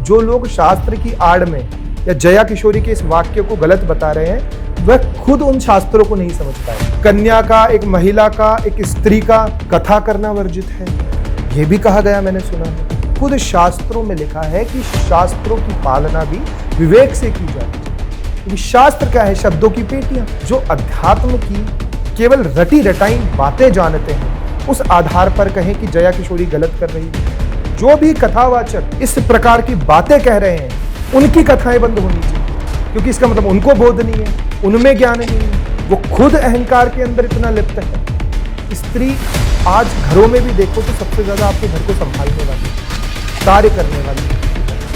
जो लोग शास्त्र की आड़ में या जया किशोरी के इस वाक्य को गलत बता रहे हैं, वह खुद उन शास्त्रों को नहीं समझ पाए। कन्या का, एक महिला का, एक स्त्री का कथा करना वर्जित है, यह भी कहा गया, मैंने सुना है। खुद शास्त्रों में लिखा है कि शास्त्रों की पालना भी विवेक से की जाती है। क्योंकि शास्त्र क्या है? शब्दों की पेटियां। जो अध्यात्म की केवल रटी रटाई बातें जानते हैं, उस आधार पर कहें कि जया किशोरी गलत कर रही है। जो भी कथावाचक इस प्रकार की बातें कह रहे हैं, उनकी कथाएं बंद होनी चाहिए, क्योंकि इसका मतलब उनको बोध नहीं है, उनमें ज्ञान नहीं है, वो खुद अहंकार के अंदर इतना लिप्त है। स्त्री आज घरों में भी देखो तो सबसे ज्यादा आपके घर को संभालने वाली, कार्य करने वाली।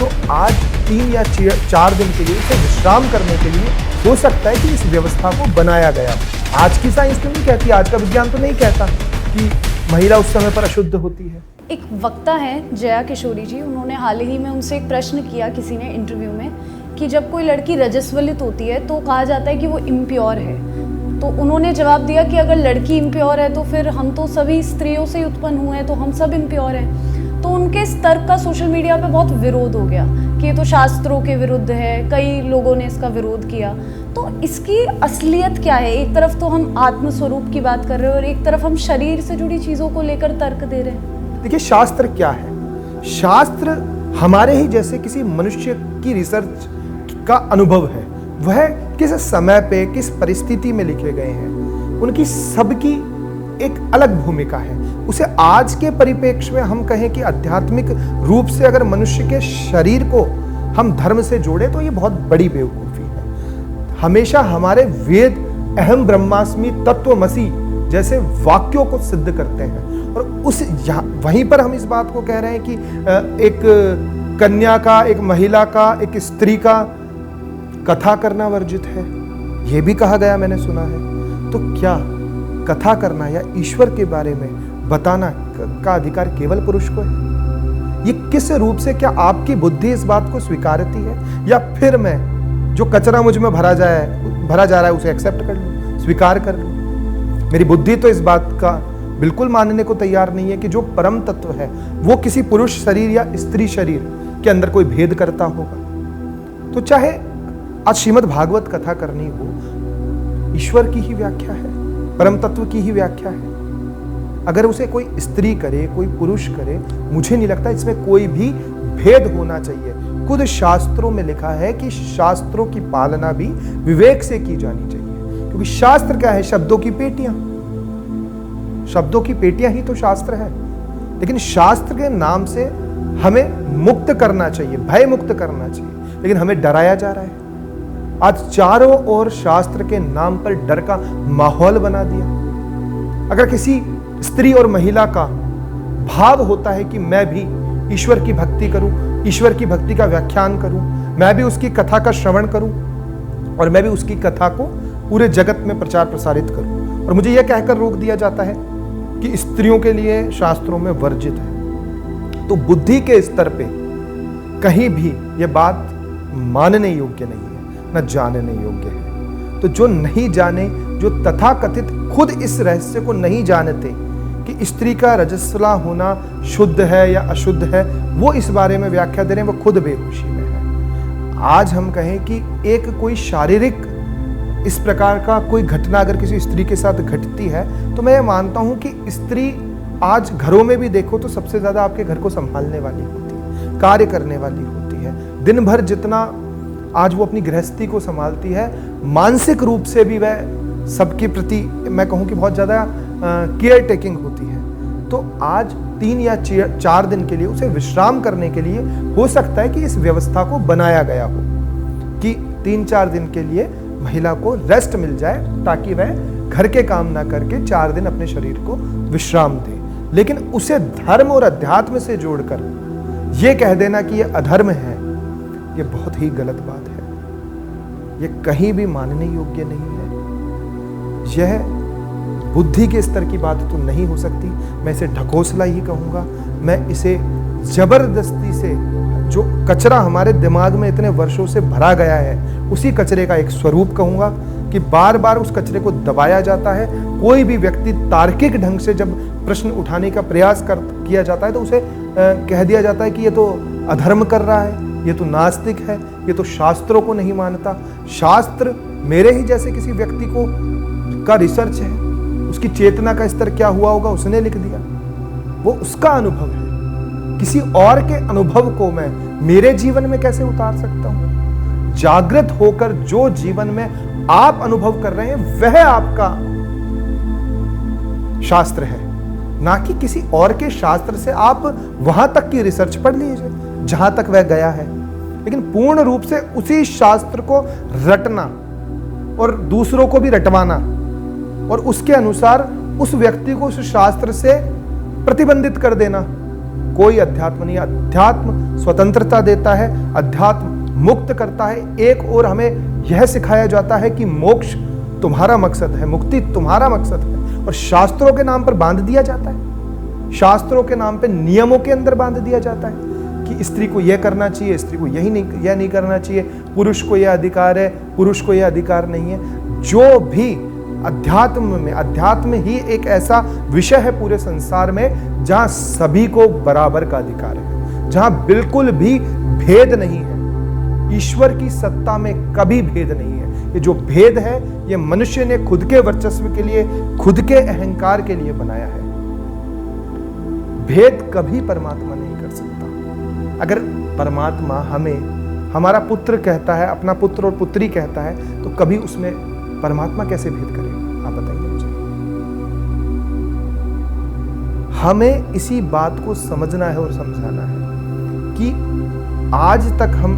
तो आज 3 या 4 दिन के लिए इसे विश्राम करने के लिए हो सकता है कि इस व्यवस्था को बनाया गया। आज की साइंस तो नहीं कहती, आज का विज्ञान तो नहीं कहता कि महिला उस समय पर अशुद्ध होती है। एक वक्ता है जया किशोरी जी, उन्होंने हाल ही में उनसे एक प्रश्न किया किसी ने इंटरव्यू में कि जब कोई लड़की रजस्वलित होती है तो कहा जाता है कि वो इम्प्योर है। तो उन्होंने जवाब दिया कि अगर लड़की इम्प्योर है तो फिर हम तो सभी स्त्रियों से उत्पन्न हुए हैं, तो हम सब इम्प्योर हैं। तो उनके इस तर्क का सोशल मीडिया पे बहुत विरोध हो गया कि ये तो शास्त्रों के विरुद्ध है, कई लोगों ने इसका विरोध किया। तो इसकी असलियत क्या है? एक तरफ तो हम आत्मस्वरूप की बात कर रहे हैं और एक तरफ हम शरीर से जुड़ी चीज़ों को लेकर तर्क दे रहे हैं। देखिए, शास्त्र क्या है? शास्त्र हमारे ही जैसे किसी मनुष्य की रिसर्च का अनुभव है। वह किस समय पे, किस परिस्थिति में लिखे गए हैं, उनकी सबकी एक अलग भूमिका है। उसे आज के परिप्रेक्ष्य में हम कहें कि आध्यात्मिक रूप से अगर मनुष्य के शरीर को हम धर्म से जोड़े तो ये बहुत बड़ी बेवकूफ़ी है। हमेशा हमारे वेद अहम ब्रह्मास्मि तत्वमसि जैसे वाक्यों को सिद्ध करते हैं, और उस वहीं पर हम इस बात को कह रहे हैं कि एक कन्या का, एक महिला का, एक स्त्री का कथा करना वर्जित है, यह भी कहा गया, मैंने सुना है। तो क्या कथा करना या ईश्वर के बारे में बताना का अधिकार केवल पुरुष को है? ये किस रूप से, क्या आपकी बुद्धि इस बात को स्वीकारती है, या फिर मैं जो कचरा मुझ में भरा जा रहा है उसे एक्सेप्ट कर लूं, स्वीकार कर लूं? मेरी बुद्धि तो इस बात का बिल्कुल मानने को तैयार नहीं है कि जो परम तत्व है वो किसी पुरुष शरीर या स्त्री शरीर के अंदर कोई भेद करता होगा। तो चाहे आज श्रीमद् भागवत कथा करनी हो, ईश्वर की ही व्याख्या है, परम तत्व की ही व्याख्या है। अगर उसे कोई स्त्री करे, कोई पुरुष करे, मुझे नहीं लगता इसमें कोई भी भेद होना चाहिए। खुद शास्त्रों में लिखा है कि शास्त्रों की पालना भी विवेक से की जानी चाहिए। क्योंकि शास्त्र क्या है? शब्दों की पेटियां। शब्दों की पेटियां ही तो शास्त्र है। लेकिन शास्त्र के नाम से हमें मुक्त करना चाहिए, भय मुक्त करना चाहिए, लेकिन हमें डराया जा रहा है। आज चारों ओर शास्त्र के नाम पर डर का माहौल बना दिया। अगर किसी स्त्री और महिला का भाव होता है कि मैं भी ईश्वर की भक्ति करूं, ईश्वर की भक्ति का व्याख्यान करूं, मैं भी उसकी कथा का श्रवण करूं और मैं भी उसकी कथा को पूरे जगत में प्रचार प्रसारित करूं, और मुझे यह कहकर रोक दिया जाता है कि स्त्रियों के लिए शास्त्रों में वर्जित है, तो बुद्धि के स्तर पे कहीं भी यह बात मानने योग्य नहीं है, न जानने योग्य है। तो जो नहीं जाने, जो तथाकथित खुद इस रहस्य को नहीं जानते कि स्त्री का रजस्वला होना शुद्ध है या अशुद्ध है, वो इस बारे में व्याख्या दे रहे हैं, वो खुद बेहोशी में है। आज हम कहें कि एक कोई शारीरिक इस प्रकार का कोई घटना अगर किसी स्त्री के साथ घटती है, तो मैं ये मानता हूं कि स्त्री आज घरों में भी देखो तो सबसे ज्यादा आपके घर को संभालने वाली होती है, कार्य करने वाली होती है। दिन भर जितना आज वो अपनी गृहस्थी को संभालती है, मानसिक रूप से भी वह सबके प्रति मैं कहूँ कि बहुत ज़्यादा केयर टेकिंग होती है। तो आज 3 या 4 दिन के लिए उसे विश्राम करने के लिए हो सकता है कि इस व्यवस्था को बनाया गया हो कि 3-4 दिन के लिए महिला को रेस्ट मिल जाए, ताकि वह घर के काम ना करके 4 दिन अपने शरीर को विश्राम दे। लेकिन उसे धर्म और अध्यात्म से जोड़कर यह कह देना कि यह अधर्म है, यह बहुत ही गलत बात है। यह कहीं भी मानने योग्य नहीं है। यह बुद्धि के स्तर की बात तो नहीं हो सकती। मैं इसे ढकोसला ही कहूँगा। मैं इसे जबरदस्ती से, जो कचरा हमारे दिमाग में इतने वर्षों से भरा गया है, उसी कचरे का एक स्वरूप कहूँगा कि बार बार उस कचरे को दबाया जाता है। कोई भी व्यक्ति तार्किक ढंग से जब प्रश्न उठाने का प्रयास किया जाता है तो उसे कह दिया जाता है कि ये तो अधर्म कर रहा है, ये तो नास्तिक है, ये तो शास्त्रों को नहीं मानता। शास्त्र मेरे ही जैसे किसी व्यक्ति को का रिसर्च है, उसकी चेतना का स्तर क्या हुआ होगा उसने लिख दिया, वो उसका अनुभव है। किसी और के अनुभव को मैं मेरे जीवन में कैसे उतार सकता हूं? जागृत होकर जो जीवन में आप अनुभव कर रहे हैं वह आपका शास्त्र है, ना कि किसी और के शास्त्र से आप वहां तक की रिसर्च पढ़ लीजिए जहां तक वह गया है, लेकिन पूर्ण रूप से उसी शास्त्र को रटना और दूसरों को भी रटवाना और उसके अनुसार उस व्यक्ति को उस शास्त्र से प्रतिबंधित कर देना कोई अध्यात्म नहीं। अध्यात्म स्वतंत्रता देता है, अध्यात्म मुक्त करता है। एक और हमें यह सिखाया जाता है कि मोक्ष तुम्हारा मकसद है, मुक्ति तुम्हारा मकसद है, और शास्त्रों के नाम पर बांध दिया जाता है, शास्त्रों के नाम पे नियमों के अंदर बांध दिया जाता है कि स्त्री को यह करना चाहिए, स्त्री को यह नहीं करना चाहिए, पुरुष को यह अधिकार है, पुरुष को यह अधिकार नहीं है। जो भी अध्यात्म ही एक ऐसा विषय है पूरे संसार में जहां सभी को बराबर का अधिकार है, जहां बिल्कुल भी भेद नहीं है। ईश्वर की सत्ता में कभी भेद नहीं है। ये जो भेद है ये मनुष्य ने खुद के वर्चस्व के लिए, खुद के अहंकार के लिए बनाया है। भेद कभी परमात्मा नहीं कर सकता। अगर परमात्मा हमें हमारा पुत्र कहता है, अपना पुत्र और पुत्री कहता है, तो कभी उसमें परमात्मा कैसे भेद करेगा? आप बताइए मुझे। हमें इसी बात को समझना है और समझाना है कि आज तक हम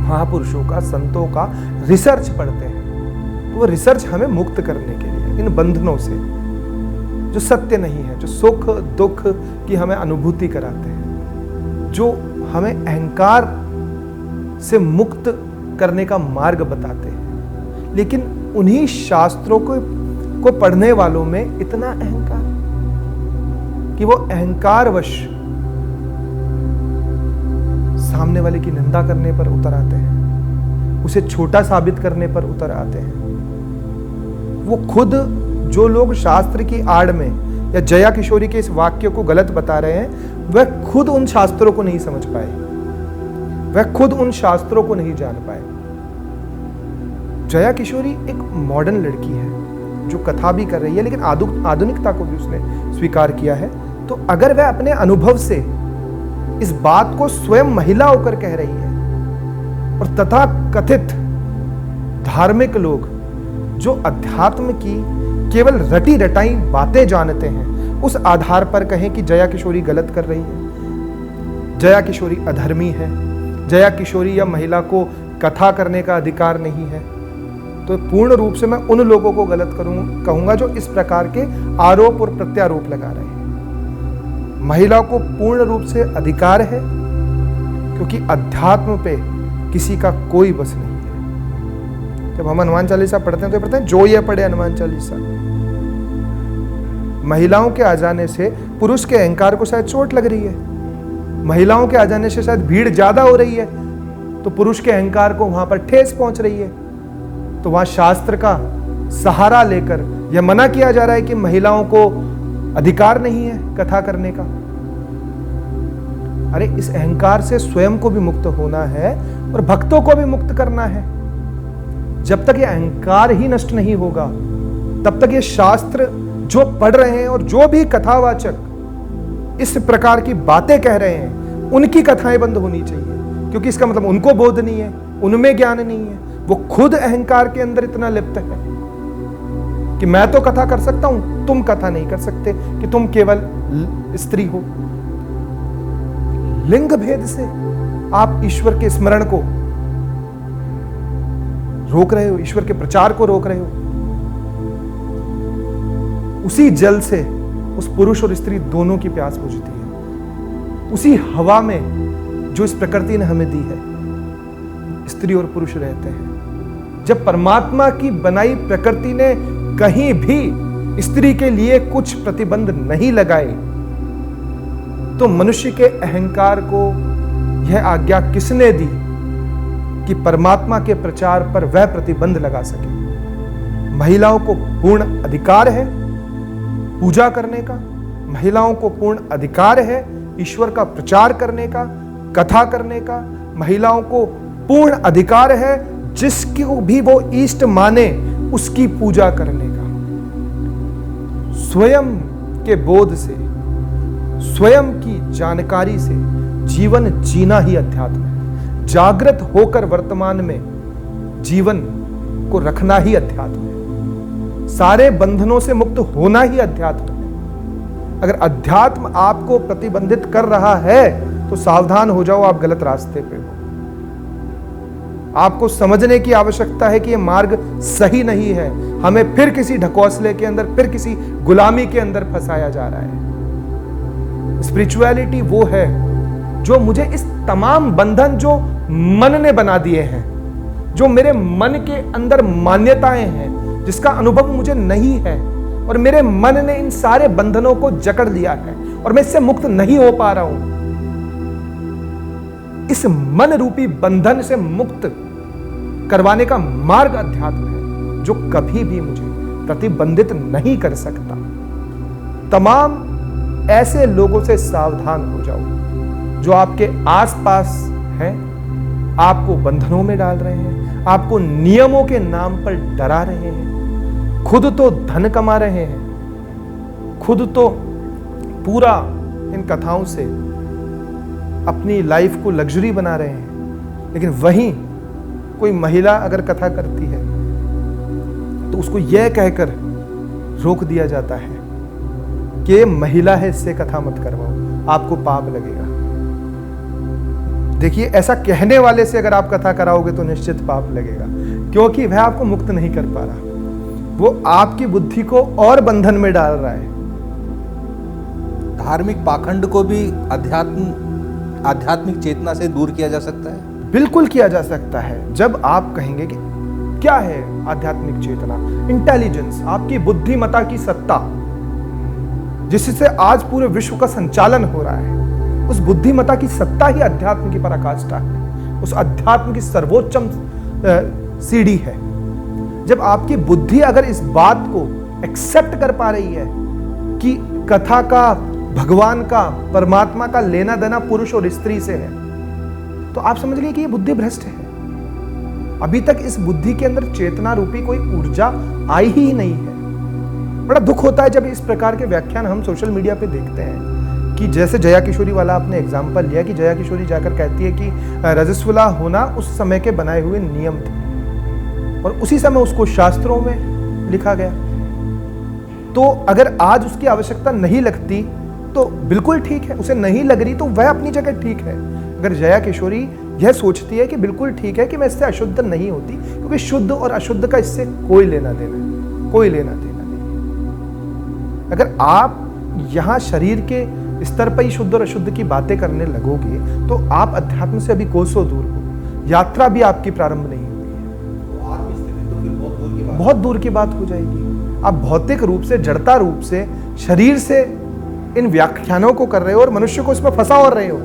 महापुरुषों का, संतों का रिसर्च पढ़ते हैं, तो वो रिसर्च हमें मुक्त करने के लिए, इन बंधनों से जो सत्य नहीं है, जो सुख दुख की हमें अनुभूति कराते हैं, जो हमें अहंकार से मुक्त करने का मार्ग बताते हैं। लेकिन उन्हीं शास्त्रों को पढ़ने वालों में इतना अहंकार कि वो अहंकारवश सामने वाले की निंदा करने पर उतर आते हैं, उसे छोटा साबित करने पर उतर आते हैं। वो खुद, जो लोग शास्त्र की आड़ में या जया किशोरी के इस वाक्य को गलत बता रहे हैं, वह खुद उन शास्त्रों को नहीं समझ पाए, वह खुद उन शास्त्रों को नहीं जान पाए। जया किशोरी एक मॉडर्न लड़की है जो कथा भी कर रही है, लेकिन आधुनिकता को भी उसने स्वीकार किया है। तो अगर वह अपने अनुभव से इस बात को स्वयं महिला होकर कह रही है, और तथा कथित धार्मिक लोग जो अध्यात्म की केवल रटी रटाई बातें जानते हैं, उस आधार पर कहें कि जया किशोरी गलत कर रही है, जया किशोरी अधर्मी है, जया किशोरी या महिला को कथा करने का अधिकार नहीं है, तो पूर्ण रूप से मैं उन लोगों को गलत कहूंगा जो इस प्रकार के आरोप और प्रत्यारोप लगा रहे हैं। महिला को पूर्ण रूप से अधिकार है, क्योंकि अध्यात्म पे किसी का कोई बस नहीं है। जब हम हनुमान चालीसा पढ़ते हैं तो पढ़ते हैं जो ये पढ़े हनुमान चालीसा। महिलाओं के आ जाने से पुरुष के अहंकार को शायद चोट लग रही है, महिलाओं के आ जाने से शायद भीड़ ज्यादा हो रही है, तो पुरुष के अहंकार को वहां पर ठेस पहुंच रही है। तो वहां शास्त्र का सहारा लेकर यह मना किया जा रहा है कि महिलाओं को अधिकार नहीं है कथा करने का। अरे इस अहंकार से स्वयं को भी मुक्त होना है और भक्तों को भी मुक्त करना है। जब तक ये अहंकार ही नष्ट नहीं होगा, तब तक ये शास्त्र जो पढ़ रहे हैं और जो भी कथावाचक इस प्रकार की बातें कह रहे हैं, उनकी कथाएं बंद होनी चाहिए, क्योंकि इसका मतलब उनको बोध नहीं है, उनमें ज्ञान नहीं है। वो खुद अहंकार के अंदर इतना लिप्त है कि मैं तो कथा कर सकता हूं, तुम कथा नहीं कर सकते, कि तुम केवल स्त्री हो। लिंग भेद से आप ईश्वर के स्मरण को रोक रहे हो, ईश्वर के प्रचार को रोक रहे हो। उसी जल से उस पुरुष और स्त्री दोनों की प्यास बुझती है। उसी हवा में जो इस प्रकृति ने हमें दी है, स्त्री और पुरुष रहते हैं। जब परमात्मा की बनाई प्रकृति ने कहीं भी स्त्री के लिए कुछ प्रतिबंध नहीं लगाए, तो मनुष्य के अहंकार को यह आज्ञा किसने दी कि परमात्मा के प्रचार पर वह प्रतिबंध लगा सके? महिलाओं को पूर्ण अधिकार है पूजा करने का, महिलाओं को पूर्ण अधिकार है ईश्वर का प्रचार करने का, कथा करने का, महिलाओं को पूर्ण अधिकार है जिसको भी वो इष्ट माने उसकी पूजा करने का। स्वयं के बोध से, स्वयं की जानकारी से जीवन जीना ही अध्यात्म है। जागृत होकर वर्तमान में जीवन को रखना ही अध्यात्म है। सारे बंधनों से मुक्त होना ही अध्यात्म है। अगर अध्यात्म आपको प्रतिबंधित कर रहा है तो सावधान हो जाओ, आप गलत रास्ते पे हो। आपको समझने की आवश्यकता है कि यह मार्ग सही नहीं है। हमें फिर किसी ढकोसले के अंदर, फिर किसी गुलामी के अंदर फंसाया जा रहा है। स्पिरिचुअलिटी वो है जो मुझे इस तमाम बंधन जो मन ने बना दिए हैं, जो मेरे मन के अंदर मान्यताएं हैं, जिसका अनुभव मुझे नहीं है और मेरे मन ने इन सारे बंधनों को जकड़ लिया है और मैं इससे मुक्त नहीं हो पा रहा हूं। इस मन रूपी बंधन से मुक्त करवाने का मार्ग अध्यात्म है जो कभी भी मुझे प्रतिबंधित नहीं कर सकता। तमाम ऐसे लोगों से सावधान हो जाओ जो आपके आसपास हैं, आपको बंधनों में डाल रहे हैं, आपको नियमों के नाम पर डरा रहे हैं, खुद तो धन कमा रहे हैं, खुद तो पूरा इन कथाओं से अपनी लाइफ को लग्जरी बना रहे हैं, लेकिन वहीं कोई महिला अगर कथा करती है तो उसको यह कहकर रोक दिया जाता है कि ये महिला है, इससे कथा मत करवाओ, आपको पाप लगेगा। देखिए, ऐसा कहने वाले से अगर आप कथा कराओगे तो निश्चित पाप लगेगा, क्योंकि वह आपको मुक्त नहीं कर पा रहा, वो आपकी बुद्धि को और बंधन में डाल रहा है। धार्मिक पाखंड को भी आध्यात्मिक चेतना से दूर किया जा सकता है। बिल्कुल किया जा सकता है। जब आप कहेंगे कि क्या है आध्यात्मिक चेतना, इंटेलिजेंस, आपकी बुद्धिमत्ता की सत्ता, जिससे आज पूरे विश्व का संचालन हो रहा है, उस बुद्धिमत्ता की सत्ता ही अध्यात्म की पराकाष्ठा है, उस अध्यात्म की सर्वोच्चम सीढ़ी है। जब आपकी बुद्धि अगर इस बात को एक्सेप्ट कर पा रही है कि कथा का, भगवान का, परमात्मा का लेना देना पुरुष और स्त्री से है, तो आप समझ लीजिए कि ये बुद्धि भ्रष्ट है। अभी तक इस बुद्धि के अंदर चेतना रूपी कोई ऊर्जा आई ही नहीं है। बड़ा दुख होता है जब इस प्रकार के व्याख्यान हम सोशल मीडिया पे देखते हैं कि जैसे जया किशोरी वाला आपने एग्जाम्पल लिया कि जया किशोरी जाकर कहती है कि रजस्वला होना उस समय के बनाए हुए नियम थे और उसी समय उसको शास्त्रों में लिखा गया। तो अगर आज उसकी आवश्यकता नहीं लगती तो बिल्कुल ठीक है, उसे नहीं लग रही तो वह अपनी जगह ठीक है। अगर जया किशोरी यह सोचती है कि बिल्कुल ठीक है कि मैं इससे अशुद्ध नहीं होती, क्योंकि शुद्ध और अशुद्ध का इससे कोई लेना देना नहीं, कोई लेना देना नहीं। अगर आप यहां शरीर के स्तर पर ही शुद्ध और अशुद्ध की बातें करने लगोगे तो आप अध्यात्म से अभी कोसों दूर हो, यात्रा भी आपकी प्रारंभ नहीं हुई है, बहुत दूर की बात हो जाएगी। आप भौतिक रूप से, जड़ता रूप से, शरीर से इन व्याख्यानों को कर रहे हो और मनुष्य को इसमें फंसा और रहे हो।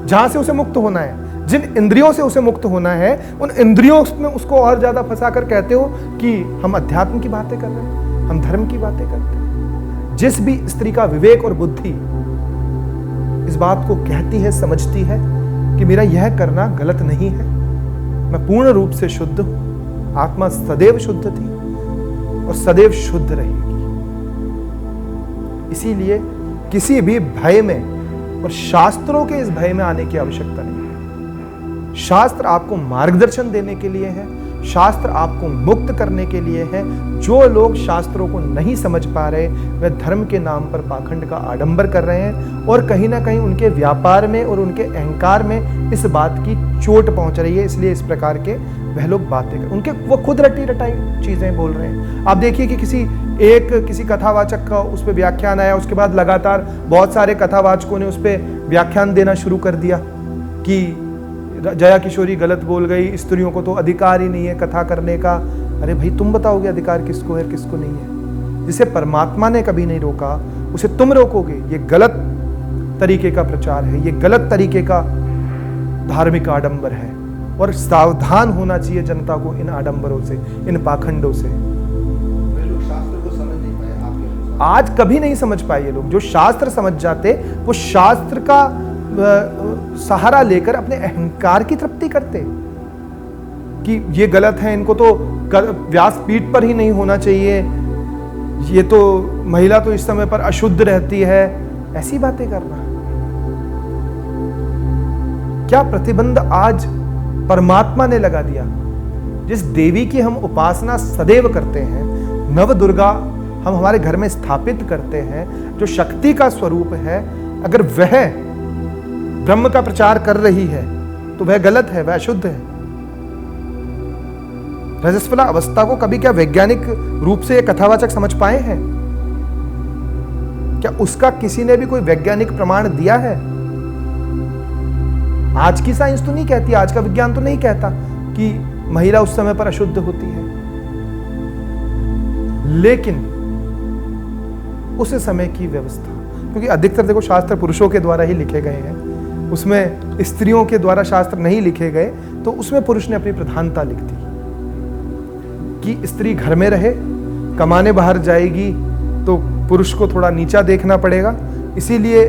जहां से उसे मुक्त होना है, जिन इंद्रियों से उसे मुक्त होना है, उन इंद्रियों में उसको और ज्यादा फंसा कर कहते हो कि हम अध्यात्म की बातें कर रहे हैं, हम धर्म की बातें करते हैं। जिस भी स्त्री का विवेक और बुद्धि इस बात को कहती है, समझती है कि मेरा यह करना गलत नहीं है, मैं पूर्ण रूप से शुद्ध हूं, आत्मा सदैव शुद्ध थी और सदैव शुद्ध रहेगी। इसीलिए किसी भी भय में और शास्त्रों के इस भय में आने की आवश्यकता नहीं है। शास्त्र आपको मार्गदर्शन देने के लिए है, शास्त्र आपको मुक्त करने के लिए है। जो लोग शास्त्रों को नहीं समझ पा रहे वे धर्म के नाम पर पाखंड का आडंबर कर रहे हैं और कहीं ना कहीं उनके व्यापार में और उनके अहंकार में इस बात की चोट पहुंच रही है। इसलिए इस प्रकार के वह लोग बातें कर, उनके वो खुद रटी रटाई चीजें बोल रहे हैं। आप देखिए कि किसी कथावाचक का उस पर व्याख्यान आया, उसके बाद लगातार बहुत सारे कथावाचकों ने उस पर व्याख्यान देना शुरू कर दिया कि जया किशोरी गलत बोल गई, स्त्रियों को तो अधिकार ही नहीं है कथा करने का। अरे भाई, तुम बताओगे अधिकार किसको है किसको नहीं है? जिसे परमात्मा ने कभी नहीं रोका उसे तुम रोकोगे। ये गलत तरीके का प्रचार है, ये गलत तरीके का धार्मिक आडंबर है और सावधान होना चाहिए जनता को इन आडंबरों से, इन पाखंडों से। लोग शास्त्र को समझ नहीं पाए, आज कभी नहीं समझ पाए ये लोग। जो शास्त्र समझ जाते वो शास्त्र का सहारा लेकर अपने अहंकार की तृप्ति करते कि ये गलत है, इनको तो व्यासपीठ पर ही नहीं होना चाहिए, ये तो महिला तो इस समय पर अशुद्ध रहती है, ऐसी बातें करना। क्या प्रतिबंध आज परमात्मा ने लगा दिया? जिस देवी की हम उपासना सदैव करते हैं, नव दुर्गा हम हमारे घर में स्थापित करते हैं, जो शक्ति का स्वरूप है, अगर वह ब्रह्म का प्रचार कर रही है तो वह गलत है, वह अशुद्ध है। रजस्वला अवस्था को कभी क्या वैज्ञानिक रूप से यह कथावाचक समझ पाए हैं? क्या उसका किसी ने भी कोई वैज्ञानिक प्रमाण दिया है? आज की साइंस तो नहीं कहती, आज का विज्ञान तो नहीं कहता कि महिला उस समय पर अशुद्ध होती है, लेकिन उस समय की व्यवस्था, क्योंकि अधिकतर देखो शास्त्र पुरुषों के द्वारा ही लिखे गए हैं, उसमें स्त्रियों के द्वारा शास्त्र नहीं लिखे गए, तो उसमें पुरुष ने अपनी प्रधानता लिख दी कि स्त्री घर में रहे, कमाने बाहर जाएगी तो पुरुष को थोड़ा नीचा देखना पड़ेगा, इसीलिए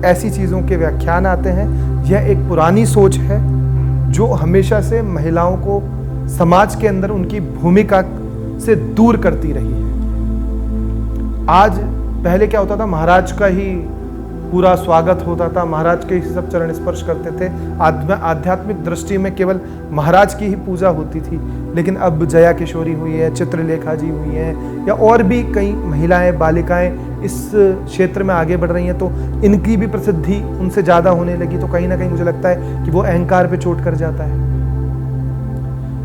ऐसी चीजों के व्याख्यान आते हैं। यह एक पुरानी सोच है जो हमेशा से महिलाओं को समाज के अंदर उनकी भूमिका से दूर करती रही है। आज पहले क्या होता था, महाराज का ही पूरा स्वागत होता था, महाराज के ही सब चरण स्पर्श करते थे, आध्यात्मिक दृष्टि में केवल महाराज की ही पूजा होती थी। लेकिन अब जया किशोरी हुई है, चित्रलेखा जी हुई हैं, या और भी कई महिलाएं, बालिकाएं इस क्षेत्र में आगे बढ़ रही हैं, तो इनकी भी प्रसिद्धि उनसे ज़्यादा होने लगी। तो कहीं ना कहीं मुझे लगता है कि वो अहंकार पे चोट कर जाता है।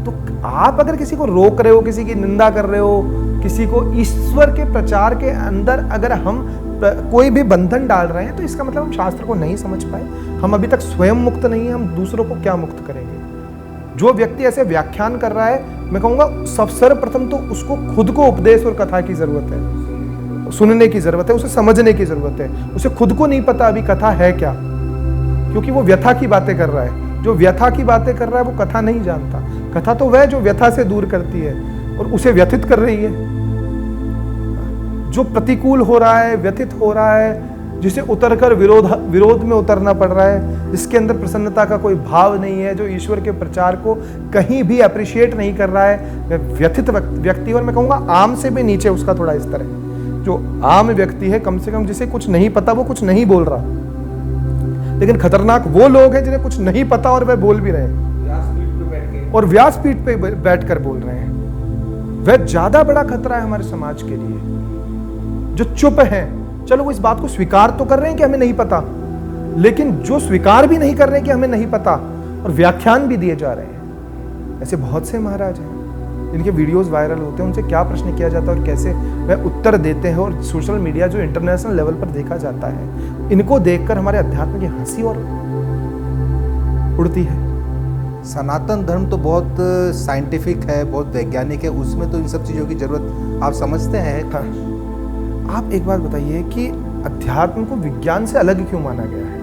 तो आप अगर किसी को रोक रहे हो, किसी की निंदा कर रहे हो, किसी को ईश्वर के प्रचार के अंदर अगर हम कोई भी बंधन डाल रहे हैं, तो इसका मतलब हम शास्त्र को नहीं समझ पाए, हम अभी तक स्वयं मुक्त नहीं है, हम दूसरों को क्या मुक्त करेंगे। जो व्यक्ति ऐसे व्याख्यान कर रहा है, मैं कहूंगा सर्वप्रथम तो उसको खुद को उपदेश और कथा की जरूरत है, सुनने की जरूरत है, उसे समझने की जरूरत है। उसे खुद को नहीं पता अभी कथा है क्या, क्योंकि वो व्यथा की बातें कर रहा है। जो व्यथा की बातें कर रहा है वो कथा नहीं जानता। कथा तो वह जो व्यथा से दूर करती है और उसे व्यथित कर रही है। जो प्रतिकूल हो रहा है, व्यथित हो रहा है, जिसे उतरकर विरोध में उतरना पड़ रहा है, जिसके अंदर प्रसन्नता का कोई भाव नहीं है, जो ईश्वर के प्रचार को कहीं भी अप्रिशिएट नहीं कर रहा है, वह व्यथित व्यक्ति। और मैं कहूँगा आम से भी नीचे उसका थोड़ा स्तर है। जो आम व्यक्ति है, कम से कम जिसे कुछ नहीं पता, वो कुछ नहीं बोल रहा। लेकिन खतरनाक वो लोग हैं जिन्हें कुछ नहीं पता और वह बोल भी रहे हैं, और व्यासपीठ पे बैठकर बोल रहे हैं। वह ज्यादा बड़ा खतरा है हमारे समाज के लिए। जो चुप हैं, चलो वो इस बात को स्वीकार तो कर रहे हैं कि हमें नहीं पता, लेकिन जो स्वीकार भी नहीं कर रहे हैं कि हमें नहीं पता और व्याख्यान भी दिए जा रहे हैं, ऐसे बहुत से महाराज हैं जिनके वीडियोस वायरल होते हैं। उनसे क्या प्रश्न किया जाता है और कैसे वह उत्तर देते हैं, और सोशल मीडिया जो इंटरनेशनल लेवल पर देखा जाता है, इनको देखकर हमारे अध्यात्म की हंसी और उड़ती है। सनातन धर्म तो बहुत साइंटिफिक है, बहुत वैज्ञानिक है, उसमें तो इन सब चीज़ों की जरूरत आप समझते हैं। हाँ। आप एक बात बताइए कि अध्यात्म को विज्ञान से अलग क्यों माना गया है?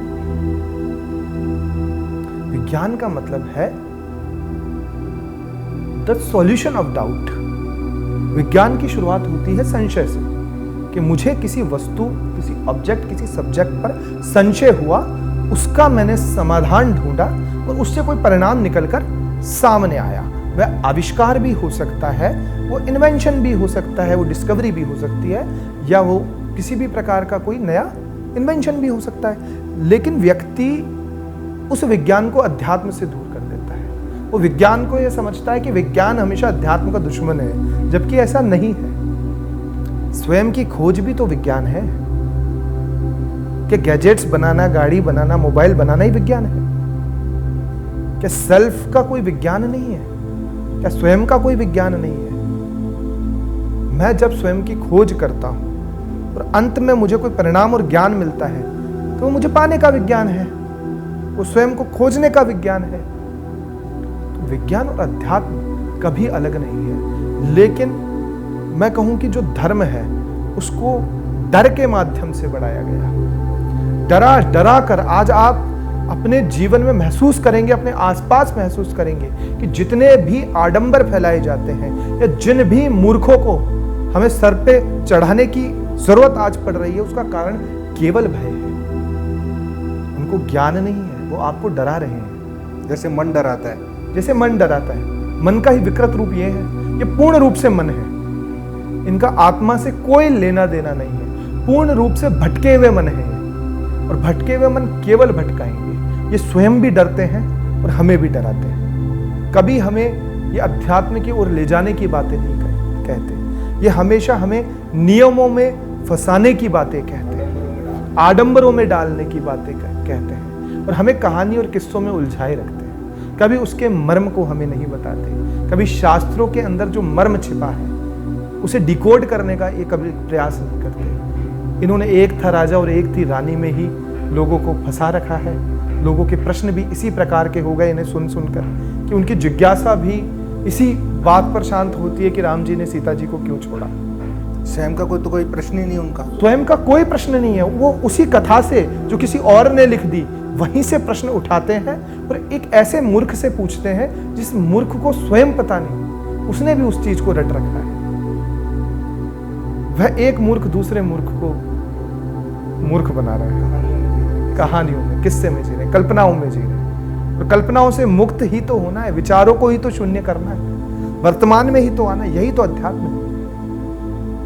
विज्ञान का मतलब है द सॉल्यूशन ऑफ डाउट। विज्ञान की शुरुआत होती है संशय से, कि मुझे किसी वस्तु, किसी ऑब्जेक्ट, किसी सब्जेक्ट पर संशय हुआ, उसका मैंने समाधान ढूंढा और उससे कोई परिणाम निकलकर सामने आया। वह आविष्कार भी हो सकता है, वो इन्वेंशन भी हो सकता है, वो डिस्कवरी भी हो सकती है, या वो किसी भी प्रकार का कोई नया इन्वेंशन भी हो सकता है। लेकिन व्यक्ति उस विज्ञान को अध्यात्म से दूर कर देता है। वो विज्ञान को यह समझता है कि विज्ञान हमेशा अध्यात्म का दुश्मन है, जबकि ऐसा नहीं है। स्वयं की खोज भी तो विज्ञान है। कि गैजेट्स बनाना, गाड़ी बनाना, मोबाइल बनाना ही विज्ञान है? क्या सेल्फ का कोई विज्ञान नहीं है? क्या स्वयं का कोई विज्ञान नहीं है? मैं जब स्वयं की खोज करता हूं और अंत में मुझे कोई परिणाम और ज्ञान मिलता है, तो वो मुझे पाने का विज्ञान है, वो स्वयं को खोजने का विज्ञान है। तो विज्ञान और अध्यात्म कभी अलग नहीं है। लेकिन मैं कहूं कि जो धर्म है उसको डर के माध्यम से बढ़ाया गया। डरा डरा कर आज आप अपने जीवन में महसूस करेंगे, अपने आसपास महसूस करेंगे कि जितने भी आडंबर फैलाए जाते हैं, या जिन भी मूर्खों को हमें सर पे चढ़ाने की जरूरत आज पड़ रही है, उसका कारण केवल भय है। उनको ज्ञान नहीं है, वो आपको डरा रहे हैं। जैसे मन डराता है। जैसे मन डराता है। मन का ही विकृत रूप ये है, ये पूर्ण रूप से मन है। इनका आत्मा से कोई लेना देना नहीं है, पूर्ण रूप से भटके हुए मन है। और भटके हुए मन केवल भटकाएंगे। ये स्वयं भी डरते हैं और हमें भी डराते हैं। कभी हमें ये अध्यात्म की ओर ले जाने की बातें नहीं कहते। ये हमेशा हमें नियमों में फंसाने की बातें कहते हैं, आडंबरों में डालने की बातें कहते हैं, और हमें कहानी और किस्सों में उलझाए रखते हैं। कभी उसके मर्म को हमें नहीं बताते। कभी शास्त्रों के अंदर जो मर्म छिपा है उसे डिकोड करने का ये कभी प्रयास नहीं करते। इन्होंने एक था राजा और एक थी रानी में ही लोगों को फंसा रखा है। लोगों के प्रश्न भी इसी प्रकार के हो गए इन्हें सुन सुनकर, कि उनकी जिज्ञासा भी इसी बात पर शांत होती है कि राम जी ने सीता जी को क्यों छोड़ा। स्वयं का कोई प्रश्न ही नहीं उनका। स्वयं का कोई प्रश्न नहीं है। वो उसी कथा से जो किसी और ने लिख दी वहीं से प्रश्न उठाते हैं और एक ऐसे मूर्ख से पूछते हैं जिस मूर्ख को स्वयं पता नहीं, उसने भी उस चीज को रट रखा है। वह एक मूर्ख दूसरे मूर्ख को मूर्ख बना रहा है। कहानियों में, किस्से में जी रहे, कल्पनाओं में जी रहे। और कल्पनाओं से मुक्त ही तो होना है, विचारों को ही तो शून्य करना है, वर्तमान में ही तो आना है। यही तो अध्यात्म है।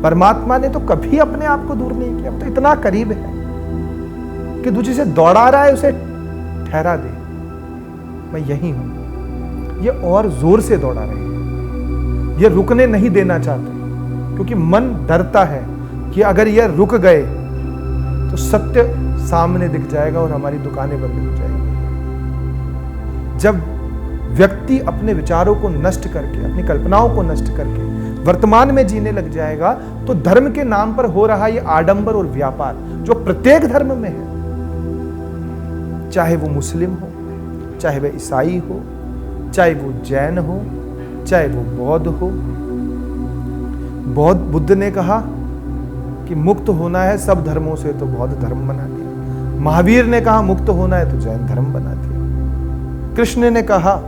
परमात्मा ने तो कभी अपने आप को दूर नहीं किया, तो इतना करीब है कि दूसरे से दौड़ा रहा है उसे ठहरा दे, मैं यही हूं। ये और जोर से दौड़ा रहे हैं, ये रुकने नहीं देना चाहते, क्योंकि मन डरता है कि अगर ये रुक गए तो सत्य सामने दिख जाएगा और हमारी दुकानें बंद हो जाएंगी। जब व्यक्ति अपने विचारों को नष्ट करके, अपनी कल्पनाओं को नष्ट करके वर्तमान में जीने लग जाएगा, तो धर्म के नाम पर हो रहा ये आडंबर और व्यापार जो प्रत्येक धर्म में है, चाहे वो मुस्लिम हो, चाहे वह ईसाई हो, चाहे वो जैन हो, चाहे वो बौद्ध हो। बुद्ध ने कहा कि मुक्त होना है सब धर्मों से, तो बौद्ध धर्म बना दिया। महावीर ने कहा मुक्त होना है तो जैन धर्म बना दिया। कृष्ण ने कहा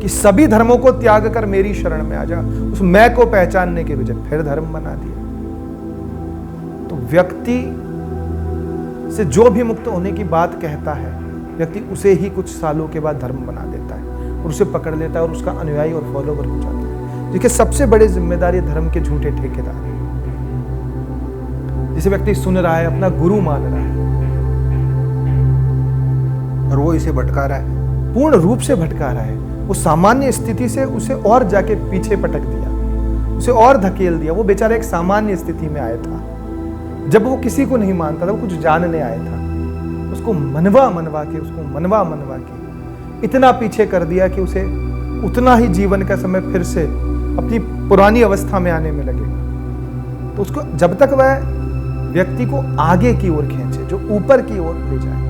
कि सभी धर्मों को त्याग कर मेरी शरण में आ जा, उस मैं को पहचानने के बजाय फिर धर्म बना दिया। तो व्यक्ति से जो भी मुक्त होने की बात कहता है, व्यक्ति उसे ही कुछ सालों के बाद धर्म बना देता है और उसे पकड़ लेता है और उसका अनुयायी और फॉलोवर हो जाता है। देखिए, सबसे बड़े जिम्मेदार ये धर्म के झूठे ठेकेदार हैं। जिसे व्यक्ति सुन रहा है, अपना गुरु मान रहा है, और वो इसे भटका रहा है, पूर्ण रूप से भटका रहा है। वो सामान्य स्थिति से उसे और जाके पीछे पटक दिया, उसे और धकेल दिया। वो बेचारा एक सामान्य स्थिति में आया था, जब वो किसी को नहीं मानता था, वो कुछ जानने आया था। उसको मनवा मनवा के इतना पीछे कर दिया कि उसे उतना ही जीवन का समय फिर से अपनी पुरानी अवस्था में आने में लगेगा। तो उसको जब तक वह व्यक्ति को आगे की ओर खींचे, जो ऊपर की ओर ले जाए,